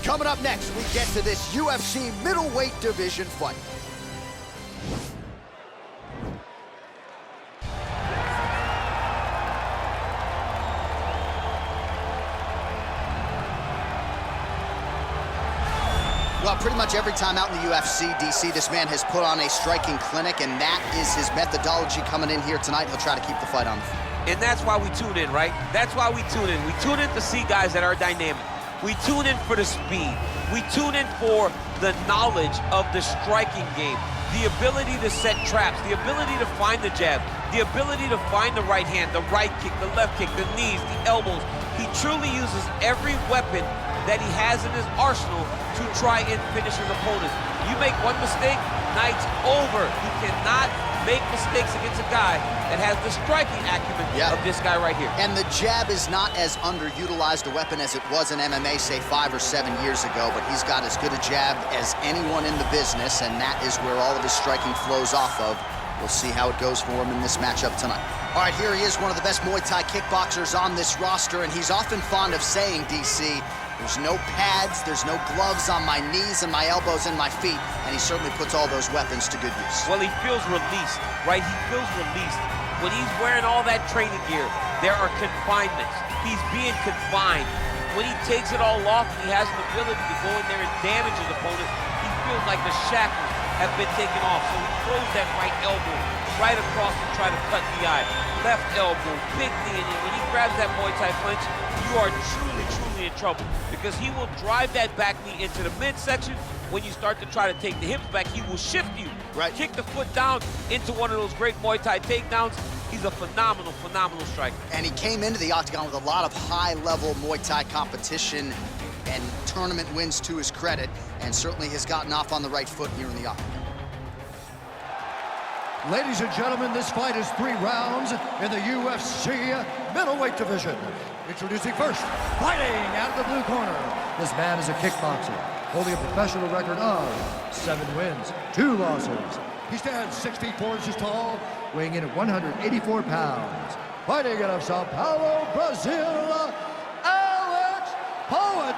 Coming up next, we get to this UFC middleweight division fight. Well, pretty much every time out in the UFC, DC, this man has put on a striking clinic, and that is his methodology coming in here tonight. He'll try to keep the fight on. And that's why we tune in, right? That's why we tune in. We tune in to see guys that are dynamic. We tune in for the speed. We tune in for the knowledge of the striking game, the ability to set traps, the ability to find the jab, the ability to find the right hand, the right kick, the left kick, the knees, the elbows. He truly uses every weapon that he has in his arsenal to try and finish his opponent. You make one mistake, night's over. You cannot make mistakes against a guy that has the striking acumen of this guy right here. And the jab is not as underutilized a weapon as it was in MMA, say 5 or 7 years ago, but he's got as good a jab as anyone in the business, and that is where all of his striking flows off of. We'll see how it goes for him in this matchup tonight. All right, here he is, one of the best Muay Thai kickboxers on this roster, and he's often fond of saying, DC, there's no pads, there's no gloves on my knees and my elbows and my feet, and he certainly puts all those weapons to good use. Well, he feels released, right? He feels released. When he's wearing all that training gear, there are confinements. He's being confined. When he takes it all off and he has the ability to go in there and damage his opponent, he feels like the shackles have been taken off. So he throws that right elbow right across to try to cut the eye. Left elbow, big knee, and when he grabs that Muay Thai clinch, you are truly in trouble, because he will drive that back knee into the midsection. When you start to try to take the hips back, he will shift you, kick the foot down into one of those great Muay Thai takedowns. He's a phenomenal striker. And he came into the octagon with a lot of high-level Muay Thai competition and tournament wins to his credit, and certainly has gotten off on the right foot here in the octagon. Ladies and gentlemen, this fight is 3 rounds in the UFC middleweight division. Introducing first, fighting out of the blue corner. This man is a kickboxer, holding a professional record of 7 wins, 2 losses. He stands 6 feet 4 inches tall, weighing in at 184 pounds. Fighting out of Sao Paulo, Brazil, Alex Peireira!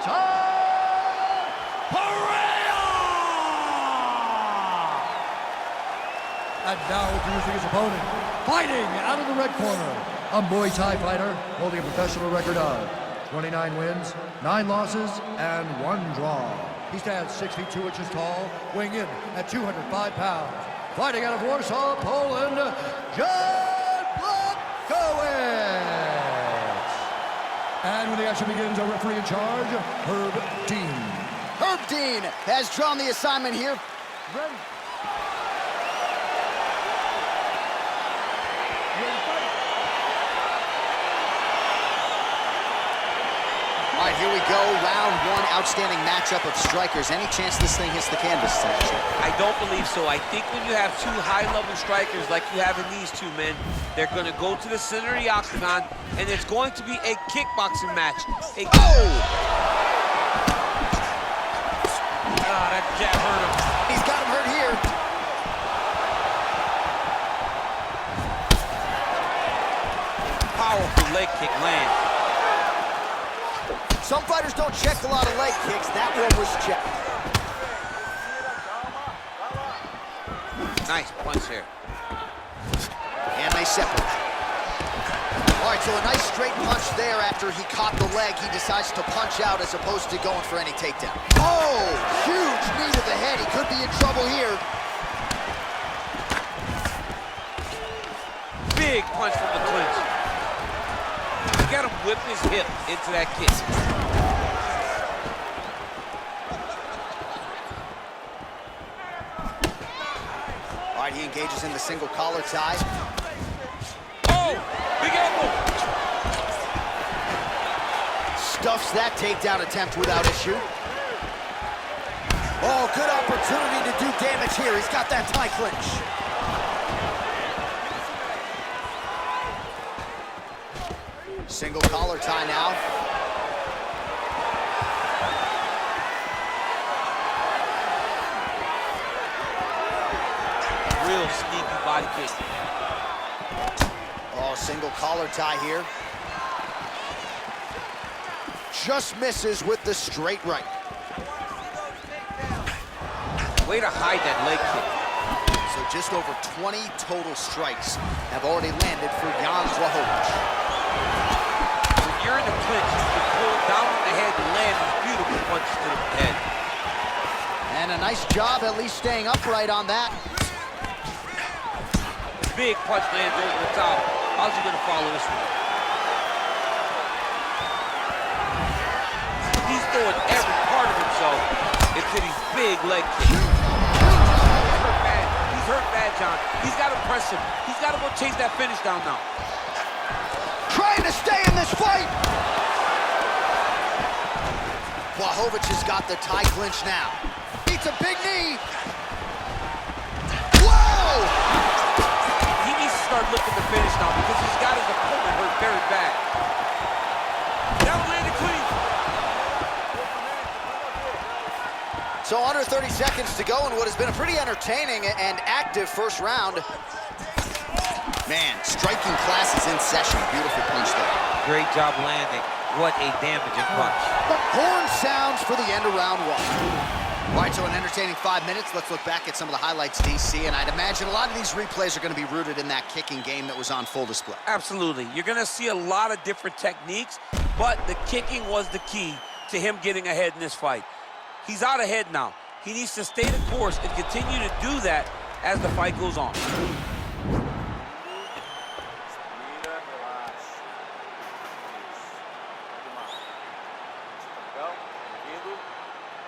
And now introducing his opponent, fighting out of the red corner, a Muay Thai fighter holding a professional record of 29 wins, 9 losses, and 1 draw. He stands 6 feet 2 inches tall, weighing in at 205 pounds. Fighting out of Warsaw, Poland, John Blachowicz. And when the action begins, our referee in charge, Herb Dean. Herb Dean has drawn the assignment here. Ready. All right, here we go. Round 1, outstanding matchup of strikers. Any chance this thing hits the canvas tonight? I don't believe so. I think when you have 2 high-level strikers like you have in these 2 men, they're going to go to the center of the octagon, and it's going to be a kickboxing match. That jab hurt him. He's got him hurt here. Powerful leg kick lands. Some fighters don't check a lot of leg kicks. That one was checked. Nice punch here. And they separate. All right, so a nice straight punch there. After he caught the leg, he decides to punch out as opposed to going for any takedown. Oh, huge knee to the head. He could be in trouble here. Big punch from the clinch. He got him whip his hip into that kick. All right, he engages in the single collar tie. Oh, big elbow. Stuffs that takedown attempt without issue. Oh, good opportunity to do damage here. He's got that tie clinch. Single collar tie now. Real sneaky body kick. Oh, single collar tie here. Just misses with the straight right. Way to hide that leg kick. So just over 20 total strikes have already landed for Jan Blachowicz. When you're in the clinch, you can pull down on the head and land these beautiful punches to the head. And a nice job at least staying upright on that. Big punch lands over the top. How's he gonna follow this one? He's throwing every part of himself into these big leg kicks. He's hurt bad. He's hurt bad, John. He's got to press him. He's got to go chase that finish down now. Trying to stay in this fight. Blachowicz has got the tie clinch now. Beats a big knee. Whoa! He needs to start looking to finish now because he's got his opponent hurt very bad. That landed clean. So under 30 seconds to go in what has been a pretty entertaining and active first round. Man, striking class is in session. Beautiful punch there. Great job landing. What a damaging punch. Horn sounds for the end of round one. All right, so an entertaining 5 minutes. Let's look back at some of the highlights, DC, and I'd imagine a lot of these replays are going to be rooted in that kicking game that was on full display. Absolutely. You're going to see a lot of different techniques, but the kicking was the key to him getting ahead in this fight. He's out ahead now. He needs to stay the course and continue to do that as the fight goes on.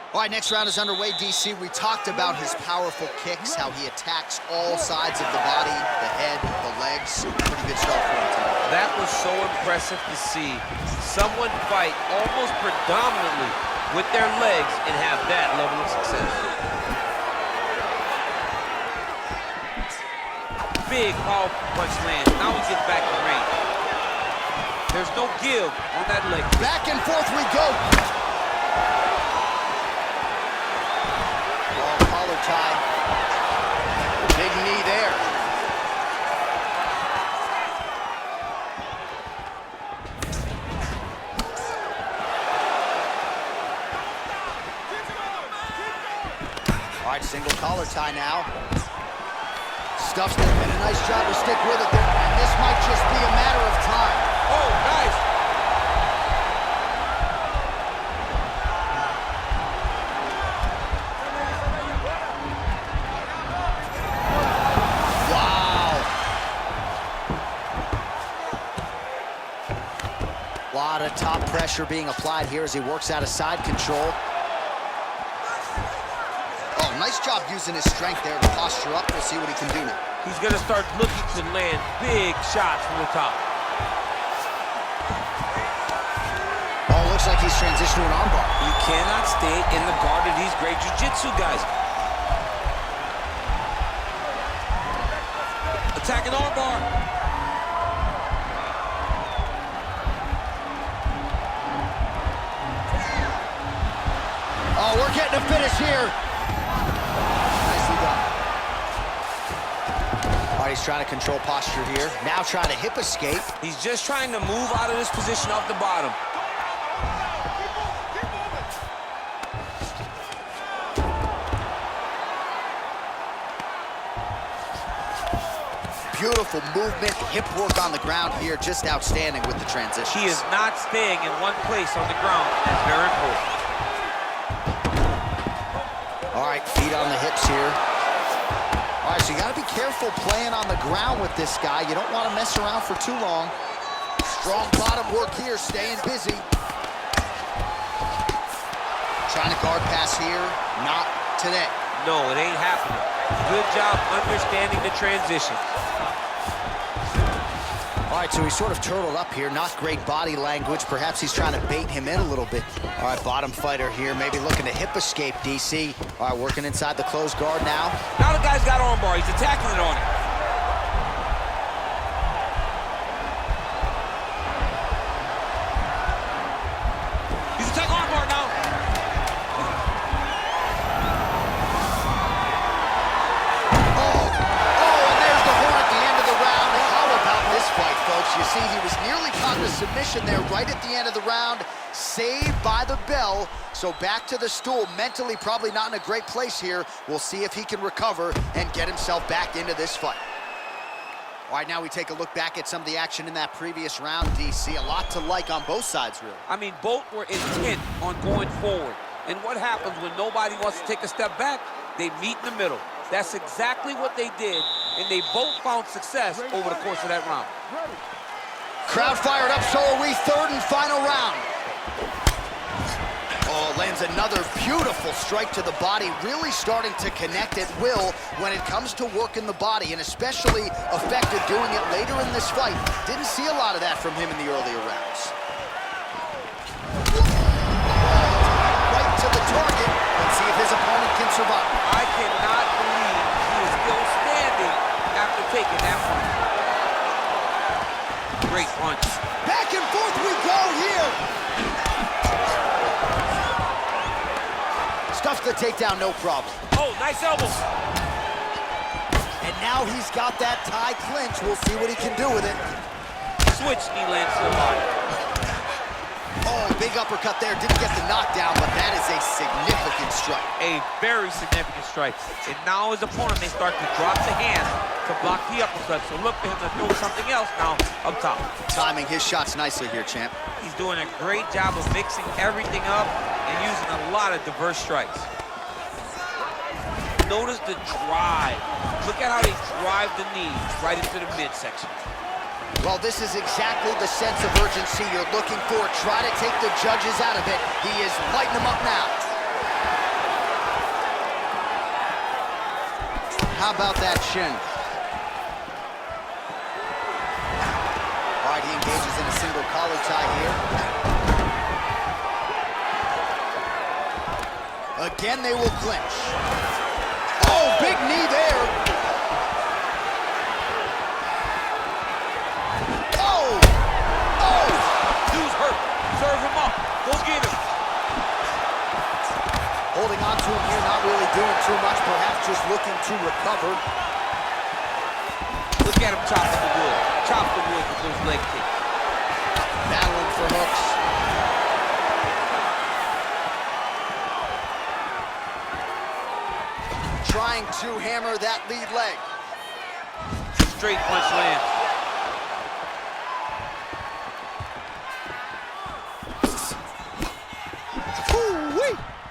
All right, next round is underway, DC. We talked about his powerful kicks, how he attacks all sides of the body, the head, the legs. Pretty good start for him tonight. That was so impressive to see. Someone fight almost predominantly with their legs and have that level of success. Big, powerful punch lands. Now he gets back in range. There's no give on that leg. Back and forth we go. Collar tie. Big knee there. All right, single collar tie now. Stuffs it, and a nice job to stick with it there. And this might just be a matter of time. Oh, nice. A lot of top pressure being applied here as he works out of side control. Oh, nice job using his strength there to posture up. We'll see what he can do now. He's going to start looking to land big shots from the top. Oh, looks like he's transitioned to an armbar. You cannot stay in the guard of these great jiu-jitsu guys. Attacking armbar. Oh, we're getting a finish here. Nicely done. All right, he's trying to control posture here. Now trying to hip escape. He's just trying to move out of this position off the bottom. Beautiful movement, hip work on the ground here. Just outstanding with the transition. He is not staying in one place on the ground. That's very important. All right, feet on the hips here. All right, so you got to be careful playing on the ground with this guy. You don't want to mess around for too long. Strong bottom work here, staying busy. Trying to guard pass here, not today. No, it ain't happening. Good job understanding the transition. All right, so he's sort of turtled up here. Not great body language. Perhaps he's trying to bait him in a little bit. All right, bottom fighter here, maybe looking to hip escape, DC. All right, working inside the closed guard now. Now the guy's got armbar. He's attacking it on him. He's attacking armbar now. Folks, you see he was nearly caught in a submission there right at the end of the round. saved by the bell. So back to the stool, mentally probably not in a great place here. We'll see if he can recover and get himself back into this fight. All right, now we take a look back at some of the action in that previous round, DC. A lot to like on both sides, really. I mean, both were intent on going forward. And what happens when nobody wants to take a step back? They meet in the middle. That's exactly what they did, and they both found success over the course of that round. Crowd fired up, so are we. Third and final round. Oh, lands another beautiful strike to the body, really starting to connect at will when it comes to working the body, and especially effective doing it later in this fight. Didn't see a lot of that from him in the earlier rounds. Right to the target. Let's see if his opponent can survive. I cannot believe he is still standing after taking that punch. Great punch. Back and forth we go here. Stuffs the takedown, no problem. Oh, nice elbow. And now he's got that tie clinch. We'll see what he can do with it. Switch knee lands to the body. Oh, big uppercut there. Didn't get the knockdown, but that is a significant strike. A very significant strike. And now his opponent may start to drop the hand to block the uppercut. So look for him to throw something else now up top. Timing his shots nicely here, champ. He's doing a great job of mixing everything up and using a lot of diverse strikes. Notice the drive. Look at how they drive the knees right into the midsection. Well, this is exactly the sense of urgency you're looking for. Try to take the judges out of it. He is lighting them up now. How about that shin? All right, he engages in a single collar tie here. Again, they will clinch. Oh, big knee there. Serve him up. Go get him. Holding on to him here, not really doing too much, perhaps just looking to recover. Look at him chopping the wood. Chop the wood with those leg kicks. Battling for hooks. Trying to hammer that lead leg. Straight punch lands.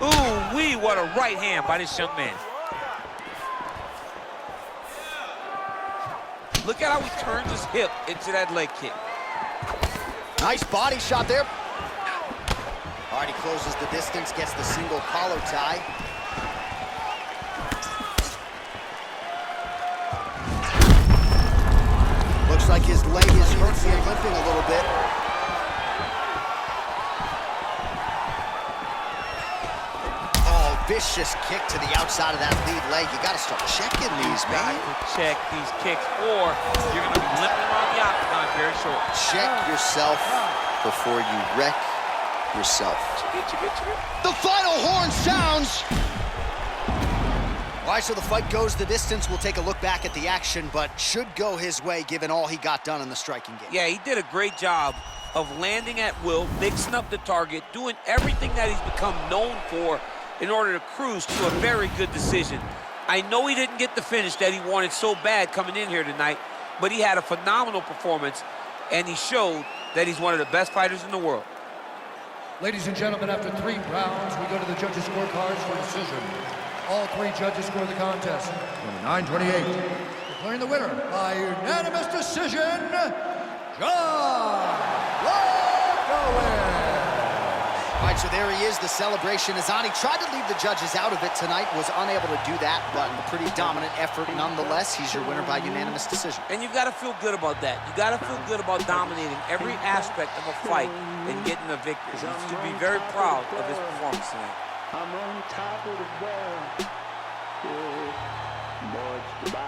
Ooh-wee, what a right hand by this young man. Look at how he turns his hip into that leg kick. Nice body shot there. All right, he closes the distance, gets the single collar tie. Looks like his leg is hurt, limping a little bit. Vicious kick to the outside of that lead leg. You got to start checking these, man. You got to check these kicks, or you're going to be limping around the octagon very short. Check yourself before you wreck yourself. The final horn sounds. All right, so the fight goes the distance. We'll take a look back at the action, but should go his way given all he got done in the striking game. Yeah, he did a great job of landing at will, mixing up the target, doing everything that he's become known for in order to cruise to a very good decision. I know he didn't get the finish that he wanted so bad coming in here tonight, but he had a phenomenal performance, and he showed that he's one of the best fighters in the world. Ladies and gentlemen, after 3 rounds, we go to the judges' scorecards for decision. All 3 judges score the contest. Number 928, declaring the winner by unanimous decision, John Blachowicz. All right, so there he is, the celebration is on. He tried to leave the judges out of it tonight, was unable to do that, but a pretty dominant effort nonetheless. He's your winner by unanimous decision. And you've got to feel good about that. You got to feel good about dominating every aspect of a fight and getting a victory. You should be very proud of his performance tonight. I'm on top of the world. Yeah. Boy, it's the